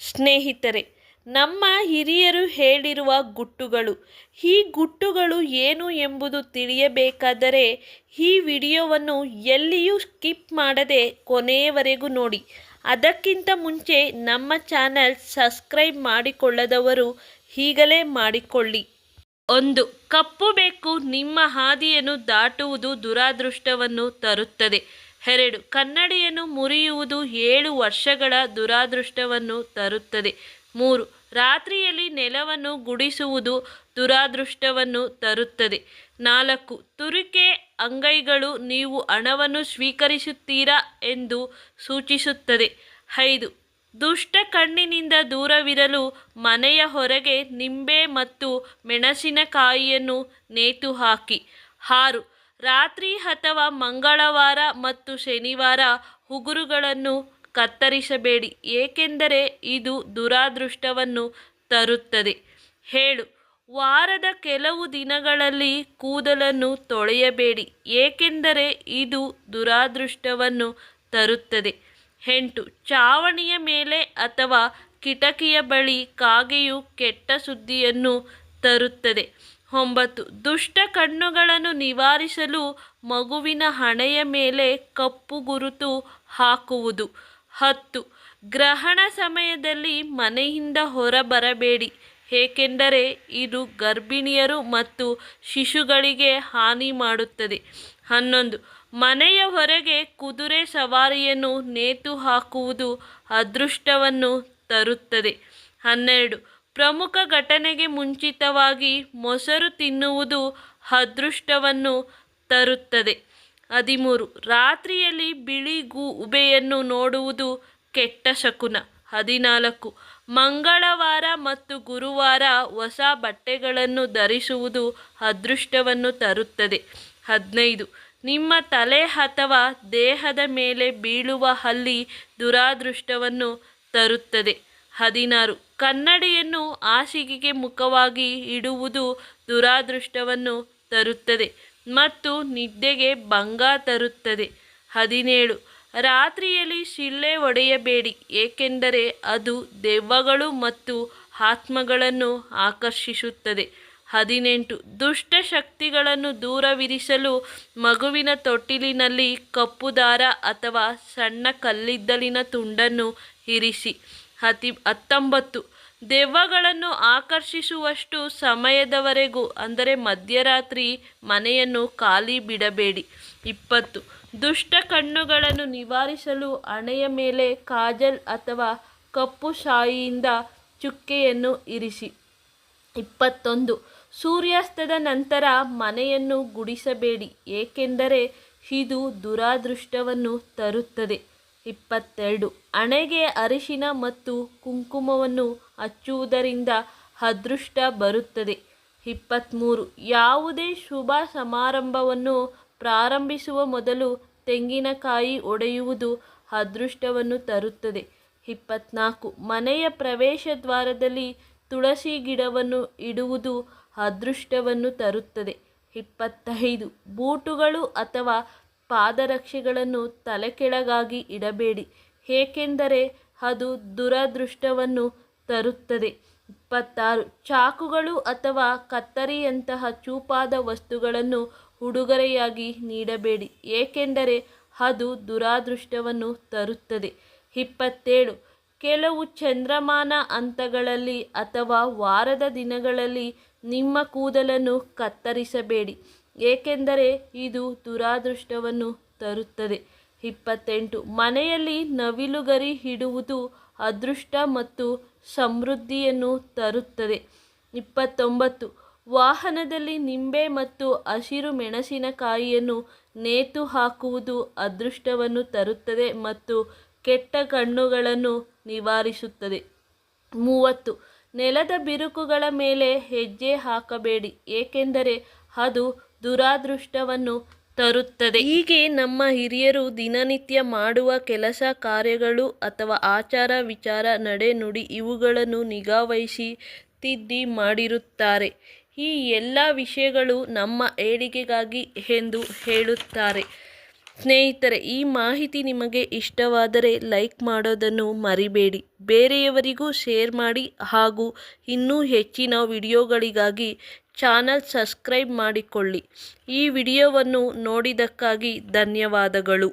ಸ್ನೇಹಿತರೆ, ನಮ್ಮ ಹಿರಿಯರು ಹೇಳಿರುವ ಗುಟ್ಟುಗಳು. ಈ ಗುಟ್ಟುಗಳು ಏನು ಎಂಬುದು ತಿಳಿಯಬೇಕಾದರೆ ಈ ವಿಡಿಯೋವನ್ನು ಎಲ್ಲಿಯೂ ಸ್ಕಿಪ್ ಮಾಡದೆ ಕೊನೆಯವರೆಗೂ ನೋಡಿ. ಅದಕ್ಕಿಂತ ಮುಂಚೆ ನಮ್ಮ ಚಾನಲ್ ಸಬ್ಸ್ಕ್ರೈಬ್ ಮಾಡಿಕೊಳ್ಳದವರು ಈಗಲೇ ಮಾಡಿಕೊಳ್ಳಿ. 1. ಕಪ್ಪು ಬೆಕ್ಕು ನಿಮ್ಮ ಹಾದಿಯನ್ನು ದಾಟುವುದು ದುರಾದೃಷ್ಟವನ್ನು ತರುತ್ತದೆ. 2. ಕನ್ನಡಿಯನ್ನು ಮುರಿಯುವುದು 7 ವರ್ಷಗಳ ದುರಾದೃಷ್ಟವನ್ನು ತರುತ್ತದೆ. 3. ರಾತ್ರಿಯಲ್ಲಿ ನೆಲವನ್ನು ಗುಡಿಸುವುದು ದುರಾದೃಷ್ಟವನ್ನು ತರುತ್ತದೆ. 4. ತುರಿಕೆ ಅಂಗೈಗಳು ನೀವು ಹಣವನ್ನು ಸ್ವೀಕರಿಸುತ್ತೀರಾ ಎಂದು ಸೂಚಿಸುತ್ತದೆ. 5. ದುಷ್ಟ ಕಣ್ಣಿನಿಂದ ದೂರವಿರಲು ಮನೆಯ ಹೊರಗೆ ನಿಂಬೆ ಮತ್ತು ಮೆಣಸಿನಕಾಯಿಯನ್ನು ನೇತು ಹಾಕಿ. 6. ರಾತ್ರಿ ಅಥವಾ ಮಂಗಳವಾರ ಮತ್ತು ಶನಿವಾರ ಉಗುರುಗಳನ್ನು ಕತ್ತರಿಸಬೇಡಿ, ಏಕೆಂದರೆ ಇದು ದುರಾದೃಷ್ಟವನ್ನು ತರುತ್ತದೆ. 7. ವಾರದ ಕೆಲವು ದಿನಗಳಲ್ಲಿ ಕೂದಲನ್ನು ತೊಳೆಯಬೇಡಿ, ಏಕೆಂದರೆ ಇದು ದುರಾದೃಷ್ಟವನ್ನು ತರುತ್ತದೆ. 8. ಚಾವಣಿಯ ಮೇಲೆ ಅಥವಾ ಕಿಟಕಿಯ ಬಳಿ ಕಾಗೆಯು ಕೆಟ್ಟ ಸುದ್ದಿಯನ್ನು ತರುತ್ತದೆ. 9. ದುಷ್ಟ ಕಣ್ಣುಗಳನ್ನು ನಿವಾರಿಸಲು ಮಗುವಿನ ಹಣೆಯ ಮೇಲೆ ಕಪ್ಪು ಗುರುತು ಹಾಕುವುದು. 10. ಗ್ರಹಣ ಸಮಯದಲ್ಲಿ ಮನೆಯಿಂದ ಹೊರಬರಬೇಡಿ, ಏಕೆಂದರೆ ಇದು ಗರ್ಭಿಣಿಯರು ಮತ್ತು ಶಿಶುಗಳಿಗೆ ಹಾನಿ ಮಾಡುತ್ತದೆ. 11. ಮನೆಯ ಹೊರಗೆ ಕುದುರೆ ಸವಾರಿಯನ್ನು ನೇತು ಹಾಕುವುದು ಅದೃಷ್ಟವನ್ನು ತರುತ್ತದೆ. 12. ಪ್ರಮುಖ ಘಟನೆಗೆ ಮುಂಚಿತವಾಗಿ ಮೊಸರು ತಿನ್ನುವುದು ಅದೃಷ್ಟವನ್ನು ತರುತ್ತದೆ. 13. ರಾತ್ರಿಯಲ್ಲಿ ಬಿಳಿ ಗೂಬೆಯನ್ನು ನೋಡುವುದು ಕೆಟ್ಟ ಶಕುನ. 14. ಮಂಗಳವಾರ ಮತ್ತು ಗುರುವಾರ ಹೊಸ ಬಟ್ಟೆಗಳನ್ನು ಧರಿಸುವುದು ಅದೃಷ್ಟವನ್ನು ತರುತ್ತದೆ. 15. ನಿಮ್ಮ ತಲೆ ಅಥವಾ ದೇಹದ ಮೇಲೆ ಬೀಳುವ ಹಲ್ಲಿ ದುರಾದೃಷ್ಟವನ್ನು ತರುತ್ತದೆ. 16. ಕನ್ನಡಿಯನ್ನು ಹಾಸಿಗೆಗೆ ಮುಖವಾಗಿ ಇಡುವುದು ದುರಾದೃಷ್ಟವನ್ನು ತರುತ್ತದೆ ಮತ್ತು ನಿದ್ದೆಗೆ ಭಂಗ ತರುತ್ತದೆ. 17. ರಾತ್ರಿಯಲ್ಲಿ ಸಿಳ್ಳೆ ಹೊಡೆಯಬೇಡಿ, ಏಕೆಂದರೆ ಅದು ದೆವ್ವಗಳು ಮತ್ತು ಆತ್ಮಗಳನ್ನು ಆಕರ್ಷಿಸುತ್ತದೆ. 18. ದುಷ್ಟ ಶಕ್ತಿಗಳನ್ನು ದೂರವಿರಿಸಲು ಮಗುವಿನ ತೊಟ್ಟಿಲಿನಲ್ಲಿ ಕಪ್ಪು ದಾರ ಅಥವಾ ಸಣ್ಣ ಕಲ್ಲಿದ್ದಲಿನ ತುಂಡನ್ನು ಇರಿಸಿ. 19. ದೆವ್ವಗಳನ್ನು ಆಕರ್ಷಿಸುವಷ್ಟು ಸಮಯದವರೆಗೂ ಅಂದರೆ ಮಧ್ಯರಾತ್ರಿ ಮನೆಯನ್ನು ಖಾಲಿ ಬಿಡಬೇಡಿ. 20. ದುಷ್ಟ ಕಣ್ಣುಗಳನ್ನು ನಿವಾರಿಸಲು ಹಣೆಯ ಮೇಲೆ ಕಾಜಲ್ ಅಥವಾ ಕಪ್ಪು ಶಾಯಿಯಿಂದ ಚುಕ್ಕೆಯನ್ನು ಇರಿಸಿ. 21. ಸೂರ್ಯಾಸ್ತದ ನಂತರ ಮನೆಯನ್ನು ಗುಡಿಸಬೇಡಿ, ಏಕೆಂದರೆ ಇದು ದುರಾದೃಷ್ಟವನ್ನು ತರುತ್ತದೆ. 22. ಹಣೆಗೆ ಅರಿಶಿನ ಮತ್ತು ಕುಂಕುಮವನ್ನು ಹಚ್ಚುವುದರಿಂದ ಅದೃಷ್ಟ ಬರುತ್ತದೆ. 23. ಯಾವುದೇ ಶುಭ ಸಮಾರಂಭವನ್ನು ಪ್ರಾರಂಭಿಸುವ ಮೊದಲು ತೆಂಗಿನಕಾಯಿ ಒಡೆಯುವುದು ಅದೃಷ್ಟವನ್ನು ತರುತ್ತದೆ. 24. ಮನೆಯ ಪ್ರವೇಶ ದ್ವಾರದಲ್ಲಿ ತುಳಸಿ ಗಿಡವನ್ನು ಇಡುವುದು ಅದೃಷ್ಟವನ್ನು ತರುತ್ತದೆ. 25. ಬೂಟುಗಳು ಅಥವಾ ಪಾದರಕ್ಷೆಗಳನ್ನು ತಲೆಕೆಳಗಾಗಿ ಇಡಬೇಡಿ, ಏಕೆಂದರೆ ಅದು ದುರದೃಷ್ಟವನ್ನು ತರುತ್ತದೆ. 26. ಚಾಕುಗಳು ಅಥವಾ ಕತ್ತರಿಯಂತಹ ಚೂಪಾದ ವಸ್ತುಗಳನ್ನು ಉಡುಗೊರೆಯಾಗಿ ನೀಡಬೇಡಿ, ಏಕೆಂದರೆ ಅದು ದುರಾದೃಷ್ಟವನ್ನು ತರುತ್ತದೆ. 27. ಕೆಲವು ಚಂದ್ರಮಾನ ಹಂತಗಳಲ್ಲಿ ಅಥವಾ ವಾರದ ದಿನಗಳಲ್ಲಿ ನಿಮ್ಮ ಕೂದಲನ್ನು ಕತ್ತರಿಸಬೇಡಿ, ಏಕೆಂದರೆ ಇದು ದುರಾದೃಷ್ಟವನ್ನು ತರುತ್ತದೆ. 28. ಮನೆಯಲ್ಲಿ ನವಿಲುಗರಿ ಇಡುವುದು ಅದೃಷ್ಟ ಮತ್ತು ಸಮೃದ್ಧಿಯನ್ನು ತರುತ್ತದೆ. 29. ವಾಹನದಲ್ಲಿ ನಿಂಬೆ ಮತ್ತು ಹಸಿರು ಮೆಣಸಿನಕಾಯಿಯನ್ನು ನೇತು ಹಾಕುವುದು ಅದೃಷ್ಟವನ್ನು ತರುತ್ತದೆ ಮತ್ತು ಕೆಟ್ಟ ಕಣ್ಣುಗಳನ್ನು ನಿವಾರಿಸುತ್ತದೆ. 30. ನೆಲದ ಬಿರುಕುಗಳ ಮೇಲೆ ಹೆಜ್ಜೆ ಹಾಕಬೇಡಿ, ಏಕೆಂದರೆ ಅದು ದುರಾದೃಷ್ಟವನ್ನು ತರುತ್ತದೆ. ಹೀಗೆ ನಮ್ಮ ಹಿರಿಯರು ದಿನನಿತ್ಯ ಮಾಡುವ ಕೆಲಸ ಕಾರ್ಯಗಳು ಅಥವಾ ಆಚಾರ ವಿಚಾರ ನಡೆ ನುಡಿ ಇವುಗಳನ್ನು ನಿಗಾವಹಿಸಿ ತಿದ್ದಿ ಮಾಡಿರುತ್ತಾರೆ. ಈ ಎಲ್ಲ ವಿಷಯಗಳು ನಮ್ಮ ಏಳಿಗೆಗಾಗಿ ಎಂದು ಹೇಳುತ್ತಾರೆ. ಸ್ನೇಹಿತರೆ, ಈ ಮಾಹಿತಿ ನಿಮಗೆ ಇಷ್ಟವಾದರೆ ಲೈಕ್ ಮಾಡೋದನ್ನು ಮರಿಬೇಡಿ. ಬೇರೆಯವರಿಗೂ ಶೇರ್ ಮಾಡಿ ಹಾಗೂ ಇನ್ನೂ ಹೆಚ್ಚಿನ ವಿಡಿಯೋಗಳಿಗಾಗಿ ಚಾನಲ್ ಸಬ್ಸ್ಕ್ರೈಬ್ ಮಾಡಿಕೊಳ್ಳಿ. ಈ ವಿಡಿಯೋವನ್ನು ನೋಡಿದ್ದಕ್ಕಾಗಿ ಧನ್ಯವಾದಗಳು.